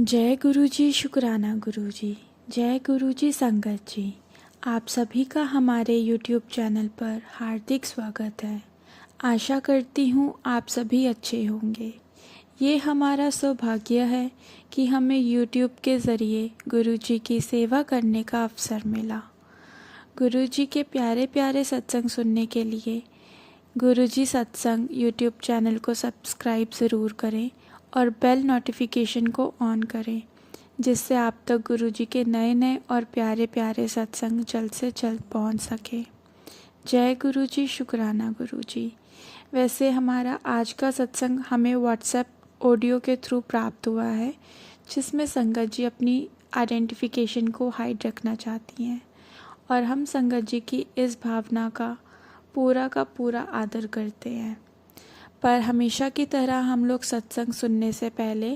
जय गुरु जी, शुक्राना गुरु जी। जय गुरु जी, संगत जी। आप सभी का हमारे YouTube चैनल पर हार्दिक स्वागत है। आशा करती हूँ आप सभी अच्छे होंगे। ये हमारा सौभाग्य है कि हमें YouTube के ज़रिए गुरु जी की सेवा करने का अवसर मिला। गुरु जी के प्यारे प्यारे सत्संग सुनने के लिए गुरु जी सत्संग YouTube चैनल को सब्सक्राइब ज़रूर करें और बेल नोटिफिकेशन को ऑन करें, जिससे आप तक गुरु जी के नए नए और प्यारे प्यारे सत्संग जल्द से जल्द पहुंच सके। जय गुरु जी, शुक्राना गुरु जी। वैसे हमारा आज का सत्संग हमें व्हाट्सएप ऑडियो के थ्रू प्राप्त हुआ है, जिसमें संगत जी अपनी आइडेंटिफिकेशन को हाइड रखना चाहती हैं और हम संगत जी की इस भावना का पूरा आदर करते हैं। पर हमेशा की तरह हम लोग सत्संग सुनने से पहले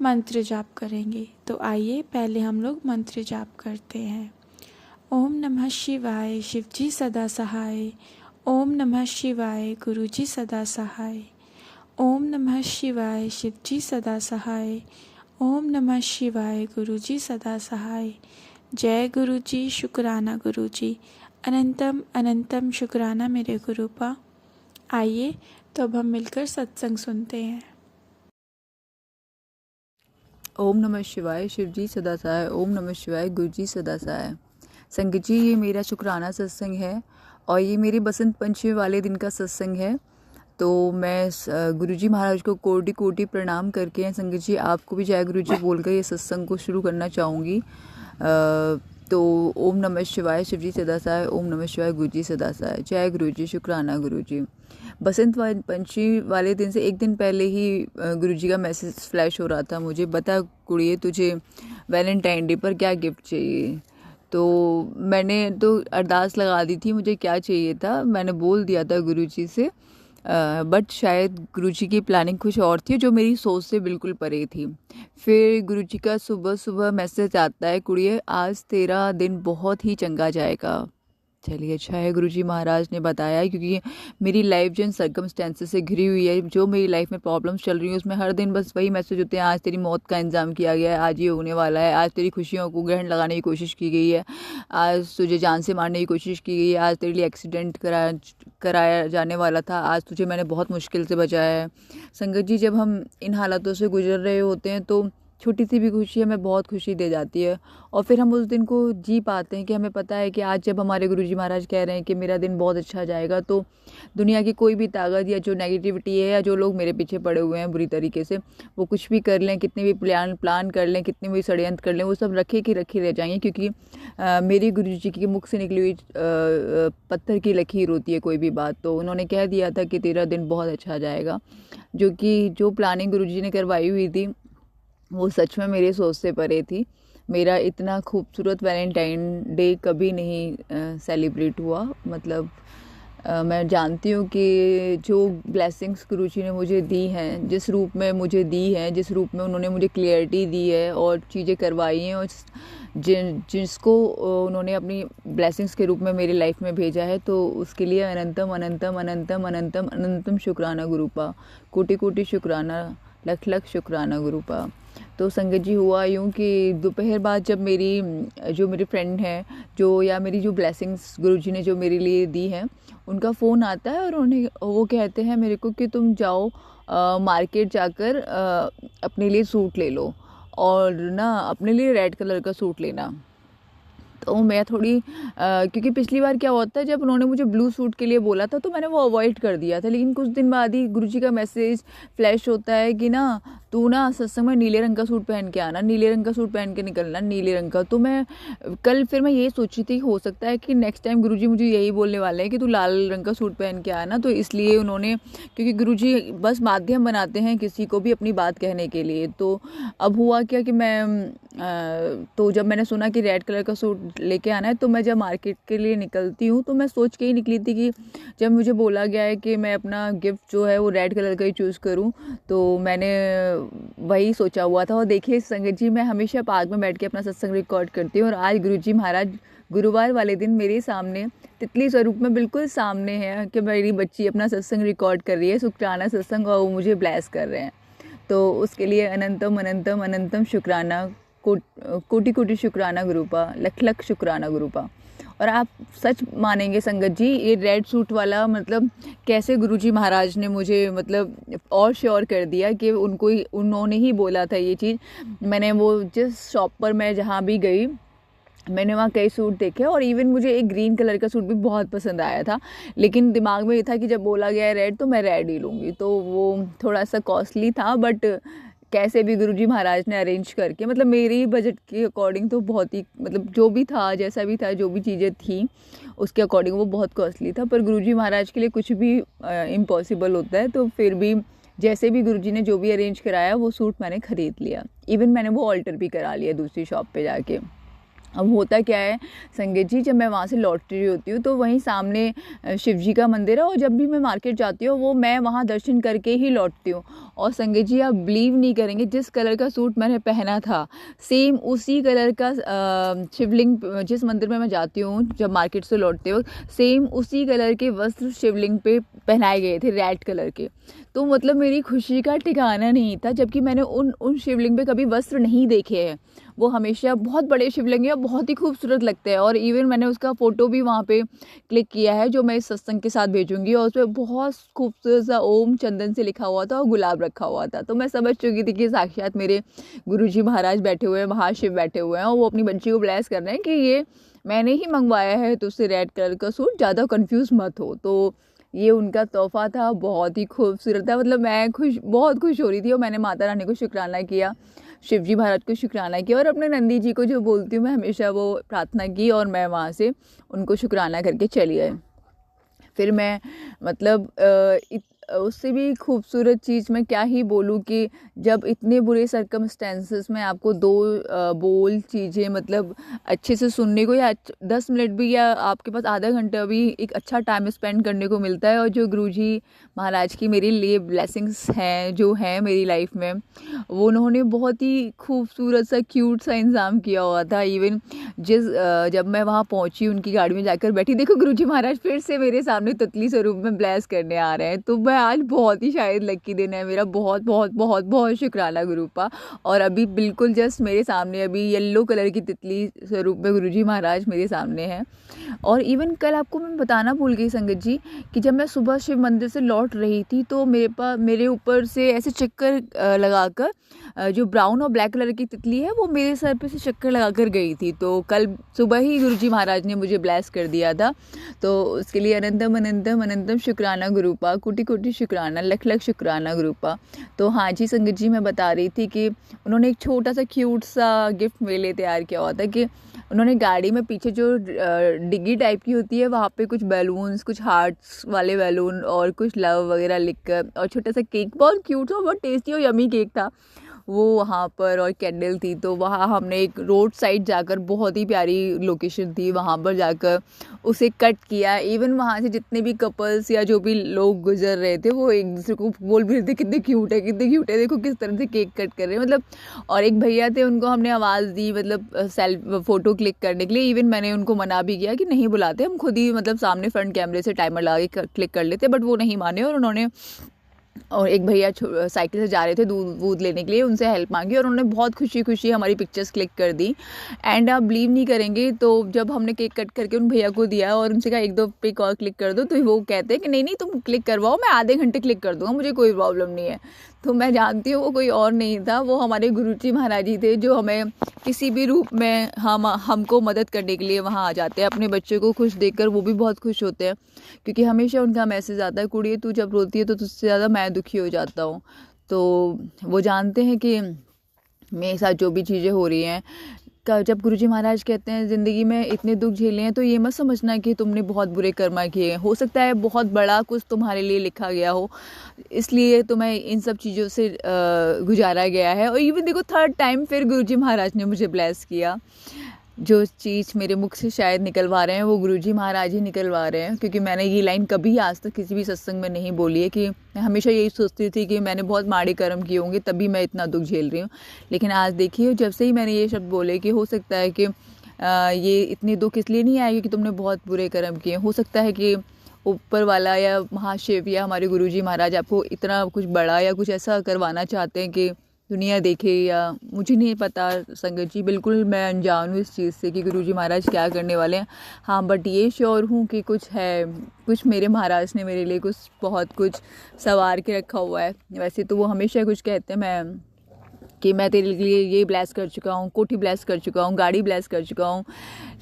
मंत्र जाप करेंगे, तो आइए पहले हम लोग मंत्र जाप करते हैं। ओम नमः शिवाय, शिव जी सदा सहाय। ओम नमः शिवाय, गुरु जी सदा सहाय। ओम नमः शिवाय, शिव जी सदा सहाय। ओम नमः शिवाय, गुरु जी सदा सहाय। जय गुरु जी, शुक्राना गुरु जी। अनंतम अनंतम शुक्राना मेरे गुरुपा। आइए तो अब हम मिलकर सत्संग सुनते हैं। ओम नमः शिवाय, शिव जी सदा सहाय। ओम नमः शिवाय, गुरु जी सदा सहाय। संगत जी, ये मेरा शुक्राना सत्संग है और ये मेरे बसंत पंचमी वाले दिन का सत्संग है। तो मैं गुरु जी महाराज को कोटि कोटि प्रणाम करके संगत जी आपको भी जय गुरु जी बोलकर ये सत्संग को शुरू करना चाहूँगी। तो ओम नमः शिवाय, शिव जी सदा सहाय। ओम नमः शिवाय, गुरु जी सदा सहाय। जय गुरु जी, शुक्राना गुरु जी। बसंत पंचमी वाले दिन से एक दिन पहले ही गुरु जी का मैसेज फ्लैश हो रहा था मुझे, बता कुड़िए तुझे वैलेंटाइन डे पर क्या गिफ्ट चाहिए। तो मैंने तो अरदास लगा दी थी, मुझे क्या चाहिए था मैंने बोल दिया था गुरु जी से, बट शायद गुरु जी की प्लानिंग कुछ और थी जो मेरी सोच से बिल्कुल परे थी। फिर गुरु जी का सुबह सुबह मैसेज आता है, कुड़िए आज तेरा दिन बहुत ही चंगा जाएगा। चलिए अच्छा है, गुरु जी महाराज ने बताया है, क्योंकि मेरी लाइफ जिन सर्कमस्टेंसेस से घिरी हुई है, जो मेरी लाइफ में प्रॉब्लम्स चल रही हैं, उसमें हर दिन बस वही मैसेज होते हैं, आज तेरी मौत का इंतजाम किया गया है, आज ये होने वाला है, आज तेरी खुशियों को ग्रहण लगाने की कोशिश की गई है, आज तुझे जान से मारने की कोशिश की गई है, आज तेरे लिए एक्सीडेंट कराया जाने वाला था, आज तुझे मैंने बहुत मुश्किल से बचाया है। संगत जी, जब हम इन हालातों से गुजर रहे होते हैं तो छोटी सी भी खुशी हमें बहुत खुशी दे जाती है और फिर हम उस दिन को जी पाते हैं कि हमें पता है कि आज जब हमारे गुरुजी महाराज कह रहे हैं कि मेरा दिन बहुत अच्छा जाएगा, तो दुनिया की कोई भी ताकत या जो नेगेटिविटी है या जो लोग मेरे पीछे पड़े हुए हैं बुरी तरीके से, वो कुछ भी कर लें, कितने भी प्लान कर लें, कितने भी षड्यंत्र कर लें, वो सब रखे की रखी रह जाएंगे, क्योंकि मेरी गुरु जी के मुख से निकली हुई पत्थर की लकीर होती है कोई भी बात। तो उन्होंने कह दिया था कि तेरा दिन बहुत अच्छा जाएगा, जो प्लानिंग गुरु जी ने करवाई हुई थी वो सच में मेरे सोच से परे थी। मेरा इतना खूबसूरत वैलेंटाइन डे कभी नहीं सेलिब्रेट हुआ। मतलब मैं जानती हूँ कि जो ब्लेसिंग्स गुरुजी ने मुझे दी हैं, जिस रूप में मुझे दी हैं, जिस रूप में उन्होंने मुझे क्लियरिटी दी है और चीज़ें करवाई हैं, और जिसको उन्होंने अपनी ब्लेसिंग्स के रूप में मेरी लाइफ में भेजा है, तो उसके लिए अनंतम अनंतम अनंतम अनंतम अनंतम शुक्राना गुरुपा। कोटि कोटि शुक्राना, लख लख शुक्राना गुरुपा। तो संगत जी, हुआ यूँ कि दोपहर बाद जब मेरी फ्रेंड है या मेरी जो ब्लेसिंग्स गुरुजी ने जो मेरे लिए दी हैं, उनका फ़ोन आता है और वो कहते हैं मेरे को कि तुम जाओ मार्केट जाकर अपने लिए सूट ले लो और ना अपने लिए रेड कलर का सूट लेना। तो मैं थोड़ी क्योंकि पिछली बार क्या हुआ था, जब उन्होंने मुझे ब्लू सूट के लिए बोला था तो मैंने वो अवॉइड कर दिया था, लेकिन कुछ दिन बाद ही गुरुजी का मैसेज फ्लैश होता है कि ना तू ना सत्संग में नीले रंग का सूट पहन के आना, नीले रंग का सूट पहन के निकलना, नीले रंग का। तो फिर मैं ये सोची थी हो सकता है कि नेक्स्ट टाइम गुरुजी मुझे यही बोलने वाले हैं कि तू लाल रंग का सूट पहन के आना। तो इसलिए उन्होंने, क्योंकि गुरुजी बस माध्यम बनाते हैं किसी को भी अपनी बात कहने के लिए। तो अब हुआ क्या कि तो जब मैंने सुना कि रेड कलर का सूट लेके आना है, तो मैं जब मार्केट के लिए निकलती हूँ तो मैं सोच के ही निकली थी कि जब मुझे बोला गया है कि मैं अपना गिफ्ट जो है वो रेड कलर का ही चूज़ करूँ, तो मैंने वही सोचा हुआ था। और देखिए संगत जी, मैं हमेशा पार्क में बैठ के अपना सत्संग रिकॉर्ड करती हूँ और आज गुरुजी महाराज गुरुवार वाले दिन मेरे सामने तितली स्वरूप में बिल्कुल सामने है कि मेरी बच्ची अपना सत्संग रिकॉर्ड कर रही है, शुक्राना सत्संग, और वो मुझे ब्लेस कर रहे हैं। तो उसके लिए अनंतम अनंतम अनंतम शुक्राना, कोटि कोटि शुक्राना गुरुपा, लख लख शुक्राना गुरुपा। और आप सच मानेंगे संगत जी, ये रेड सूट वाला मतलब कैसे गुरुजी महाराज ने मुझे मतलब और श्योर कर दिया कि उन्होंने ही बोला था ये चीज़। मैंने वो जिस शॉप पर मैं जहाँ भी गई, मैंने वहाँ कई सूट देखे और इवन मुझे एक ग्रीन कलर का सूट भी बहुत पसंद आया था, लेकिन दिमाग में ये था कि जब बोला गया है रेड तो मैं रेड ही लूँगी। तो वो थोड़ा सा कॉस्टली था, बट कैसे भी गुरुजी महाराज ने अरेंज करके, मतलब मेरी बजट के अकॉर्डिंग तो बहुत ही, मतलब जो भी था, जैसा भी था, जो भी चीज़ें थी उसके अकॉर्डिंग वो बहुत कॉस्टली था। पर गुरुजी महाराज के लिए कुछ भी इम्पॉसिबल होता है, तो फिर भी जैसे भी गुरुजी ने जो भी अरेंज कराया वो सूट मैंने ख़रीद लिया। इवन मैंने वो ऑल्टर भी करा लिया दूसरी शॉप पे जाके। अब होता क्या है संगीत जी, जब मैं वहाँ से लौट रही होती हूँ तो वहीं सामने शिव जी का मंदिर है, और जब भी मैं मार्केट जाती हूँ वो मैं वहाँ दर्शन करके ही लौटती हूँ। और संगीत जी आप बिलीव नहीं करेंगे, जिस कलर का सूट मैंने पहना था सेम उसी कलर का शिवलिंग, जिस मंदिर में मैं जाती हूँ जब मार्केट से लौटते हो, सेम उसी कलर के वस्त्र शिवलिंग पे पहनाए गए थे, रेड कलर के। तो मतलब मेरी खुशी का ठिकाना नहीं था, जबकि मैंने उन शिवलिंग पे कभी वस्त्र नहीं देखे हैं। वो हमेशा बहुत बड़े शिवलिंग है, बहुत ही खूबसूरत लगते हैं। और इवन मैंने उसका फ़ोटो भी वहाँ पे क्लिक किया है, जो मैं इस सत्संग के साथ भेजूंगी। और उस पर बहुत खूबसूरत सा ओम चंदन से लिखा हुआ था और गुलाब रखा हुआ था। तो मैं समझ चुकी थी कि साक्षात मेरे गुरुजी महाराज बैठे हुए हैं, महाशिव बैठे हुए हैं, और वो अपनी बच्ची को ब्लेस कर रहे हैं कि ये मैंने ही मंगवाया है, तो उससे रेड कलर का सूट, ज़्यादा कन्फ्यूज़ मत हो। तो ये उनका तोहफा था, बहुत ही खूबसूरत था। मतलब मैं बहुत खुश हो रही थी, और मैंने माता रानी को शुक्राना किया, शिव जी महाराज को शुक्राना किया, और अपने नंदी जी को जो बोलती हूँ मैं हमेशा, वो प्रार्थना की, और मैं वहाँ से उनको शुक्राना करके चली आई। फिर मैं मतलब उससे भी खूबसूरत चीज़ मैं क्या ही बोलूँ कि जब इतने बुरे सर्कमस्टेंसेस में आपको दो बोल चीज़ें मतलब अच्छे से सुनने को, या 10 मिनट भी, या आपके पास आधा घंटा भी एक अच्छा टाइम स्पेंड करने को मिलता है। और जो गुरुजी महाराज की मेरे लिए ब्लेसिंग्स हैं, जो हैं मेरी लाइफ में, वो उन्होंने बहुत ही खूबसूरत सा क्यूट सा इंतज़ाम किया हुआ था। इवन जब मैं वहाँ पहुँची, उनकी गाड़ी में जाकर बैठी, देखो गुरुजी महाराज फिर से मेरे सामने तितली स्वरूप में ब्लेस करने आ रहे हैं। तो मैं आज बहुत ही शायद लकी दिन है मेरा, बहुत बहुत बहुत बहुत शुक्राना गुरुपा। और अभी बिल्कुल जस्ट मेरे सामने अभी येलो कलर की तितली स्वरूप में गुरुजी महाराज मेरे सामने हैं। और इवन कल आपको मैं बताना भूल गई संगत जी, कि जब मैं सुबह शिव मंदिर से लौट रही थी तो मेरे ऊपर से ऐसे चक्कर लगाकर जो ब्राउन और ब्लैक कलर की तितली है वो मेरे सर पे से चक्कर लगाकर गई थी। तो कल सुबह ही गुरुजी महाराज ने मुझे ब्लेस कर दिया था। तो उसके लिए अनंतम अनंतम अनंतम शुक्राना गुरुपा, कोटि कोटि शुक्राना, लख लख शुक्राना गुरुपा। तो हाँ जी संगत जी, मैं बता रही थी कि उन्होंने एक छोटा सा क्यूट सा गिफ्ट मेरे लिए तैयार किया हुआ था, कि उन्होंने गाड़ी में पीछे जो डिग्गी टाइप की होती है वहाँ पे कुछ बैलून्स, कुछ हार्ट्स वाले बैलून और कुछ लव वगैरह लिखकर, और छोटा सा केक, बहुत क्यूट था, बहुत टेस्टी और यमी केक था वो वहाँ पर, और कैंडल थी। तो वहाँ हमने एक रोड साइड जाकर, बहुत ही प्यारी लोकेशन थी, वहाँ पर जाकर उसे कट किया। इवन वहाँ से जितने भी कपल्स या जो भी लोग गुजर रहे थे वो एक दूसरे को बोल भी रहे थे कितने क्यूट है, कितने क्यूट है, देखो किस तरह से केक कट कर रहे हैं मतलब। और एक भैया थे, उनको हमने आवाज़ दी मतलब फ़ोटो क्लिक करने के लिए। इवन मैंने उनको मना भी किया कि नहीं बुलाते, हम खुद ही मतलब सामने फ्रंट कैमरे से टाइमर लगा के क्लिक कर लेते, बट वो नहीं माने। और एक भैया साइकिल से जा रहे थे दूध लेने के लिए, उनसे हेल्प मांगी और उन्होंने बहुत खुशी खुशी हमारी पिक्चर्स क्लिक कर दी। एंड आप बिलीव नहीं करेंगे, तो जब हमने केक कट करके उन भैया को दिया और उनसे कहा एक दो पिक और क्लिक कर दो, तो वो कहते हैं कि नहीं तुम क्लिक करवाओ, मैं आधे घंटे क्लिक कर दूंगा, मुझे कोई प्रॉब्लम नहीं है। तो मैं जानती हूँ वो कोई और नहीं था, वो हमारे गुरुजी महाराज जी थे, जो हमें किसी भी रूप में हमको मदद करने के लिए वहाँ आ जाते हैं। अपने बच्चे को खुश देखकर वो भी बहुत खुश होते हैं, क्योंकि हमेशा उनका मैसेज आता है, कुड़िए तू जब रोती है तो तुझसे ज़्यादा मैं दुखी हो जाता हूँ। तो वो जानते हैं कि मेरे साथ जो भी चीज़ें हो रही हैं, जब गुरुजी महाराज कहते हैं ज़िंदगी में इतने दुख झेले हैं, तो ये मत समझना कि तुमने बहुत बुरे कर्मा किए हैं। हो सकता है बहुत बड़ा कुछ तुम्हारे लिए लिखा गया हो, इसलिए तुम्हें इन सब चीज़ों से गुजारा गया है। और इवन देखो थर्ड टाइम फिर गुरुजी महाराज ने मुझे ब्लेस किया। जो चीज़ मेरे मुख से शायद निकलवा रहे हैं वो गुरुजी महाराज ही निकलवा रहे हैं, क्योंकि मैंने ये लाइन कभी आज तक किसी भी सत्संग में नहीं बोली है। कि मैं हमेशा यही सोचती थी कि मैंने बहुत माड़े कर्म किए होंगे तभी मैं इतना दुख झेल रही हूँ। लेकिन आज देखिए, जब से ही मैंने ये शब्द बोले कि हो सकता है कि ये इतने दुख इसलिए नहीं आएगी कि तुमने बहुत बुरे कर्म किए, हो सकता है कि ऊपर वाला या महाशिव या हमारे गुरुजी महाराज आपको इतना कुछ बड़ा या कुछ ऐसा करवाना चाहते हैं कि दुनिया देखे, या मुझे नहीं पता संगत जी, बिल्कुल मैं अनजान हूँ इस चीज़ से कि गुरुजी महाराज क्या करने वाले हैं। हाँ, बट ये श्योर हूँ कि कुछ है, कुछ मेरे महाराज ने मेरे लिए कुछ बहुत कुछ संवार के रखा हुआ है। वैसे तो वो हमेशा कुछ कहते हैं कि मैं तेरे लिए ये ब्लेस कर चुका हूँ, कोठी ब्लेस कर चुका हूँ, गाड़ी ब्लेस कर चुका हूँ,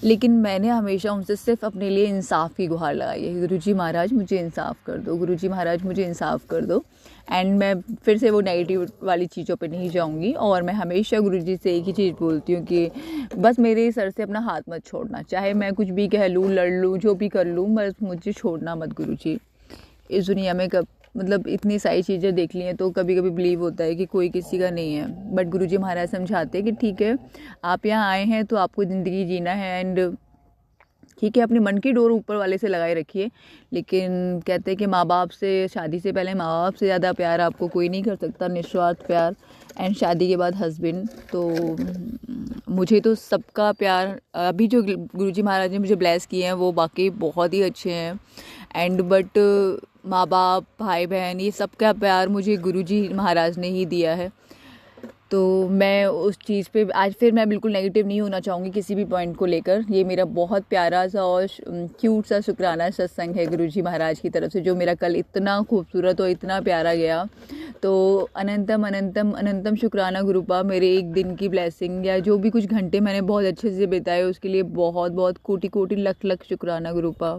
लेकिन मैंने हमेशा उनसे सिर्फ अपने लिए इंसाफ की गुहार लगाई है। गुरुजी महाराज मुझे इंसाफ कर दो, गुरुजी महाराज मुझे इंसाफ कर दो। एंड मैं फिर से वो नेगेटिव वाली चीज़ों पे नहीं जाऊँगी, और मैं हमेशा गुरुजी से एक ही चीज़ बोलती हूँ कि बस मेरे सर से अपना हाथ मत छोड़ना, चाहे मैं कुछ भी कह लूँ, लड़ लूँ, जो भी कर लूँ, बस मुझे छोड़ना मत गुरुजी। इस दुनिया में मतलब इतनी सारी चीज़ें देख ली हैं तो कभी कभी बिलीव होता है कि कोई किसी का नहीं है, बट गुरुजी महाराज समझाते हैं कि ठीक है, आप यहाँ आए हैं तो आपको ज़िंदगी जीना है, एंड ठीक है, अपने मन की डोर ऊपर वाले से लगाए रखिए। लेकिन कहते हैं कि माँ बाप से, शादी से पहले माँ बाप से ज़्यादा प्यार आपको कोई नहीं कर सकता, निस्वार्थ प्यार, एंड शादी के बाद हस्बैंड। तो मुझे तो सबका प्यार, अभी जो गुरुजी महाराज ने मुझे ब्लेस किए हैं वो बाकी बहुत ही अच्छे हैं, एंड बट माँ बाप, भाई बहन, ये सबका प्यार मुझे गुरुजी महाराज ने ही दिया है। तो मैं उस चीज़ पे आज फिर मैं बिल्कुल नेगेटिव नहीं होना चाहूँगी किसी भी पॉइंट को लेकर। ये मेरा बहुत प्यारा सा और क्यूट सा शुक्राना सत्संग है गुरुजी महाराज की तरफ से, जो मेरा कल इतना खूबसूरत और इतना प्यारा गया। तो अनंतम अनंतम अनंतम शुक्राना गुरुपा, मेरे एक दिन की ब्लेसिंग या जो भी कुछ घंटे मैंने बहुत अच्छे से बिताए उसके लिए बहुत बहुत कोटि कोटि लख लख शुक्राना गुरुपा,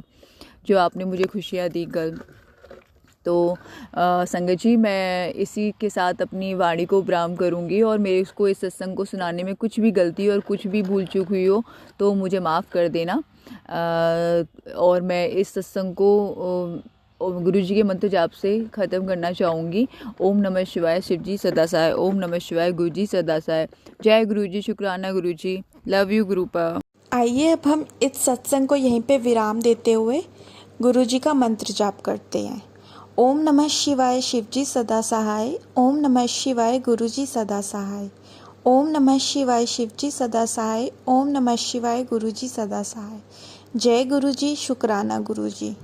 जो आपने मुझे खुशियाँ दी कल। तो संगत जी, मैं इसी के साथ अपनी वाणी को विराम करूंगी, और मेरे उसको इस सत्संग को सुनाने में कुछ भी गलती और कुछ भी भूल चूक हुई हो तो मुझे माफ़ कर देना। और मैं इस सत्संग को गुरुजी के मंत्र जाप से ख़त्म करना चाहूँगी। ओम नमः शिवाय, शिवजी सदा सहाय। ओम नमः शिवाय, गुरुजी सदा सहाय। जय गुरुजी, शुक्राना गुरुजी, लव यू गुरुपा। आइए अब हम इस सत्संग को यहीं पे विराम देते हुए गुरुजी का मंत्र जाप करते हैं। ओम नमः शिवाय, शिवजी सदा सहाय। ओम नमः शिवाय, गुरुजी सदा सहाय। ओम नमः शिवाय, शिवजी सदा सहाय। ओम नमः शिवाय, गुरुजी सदा सहाय। जय गुरुजी, शुक्राना गुरुजी।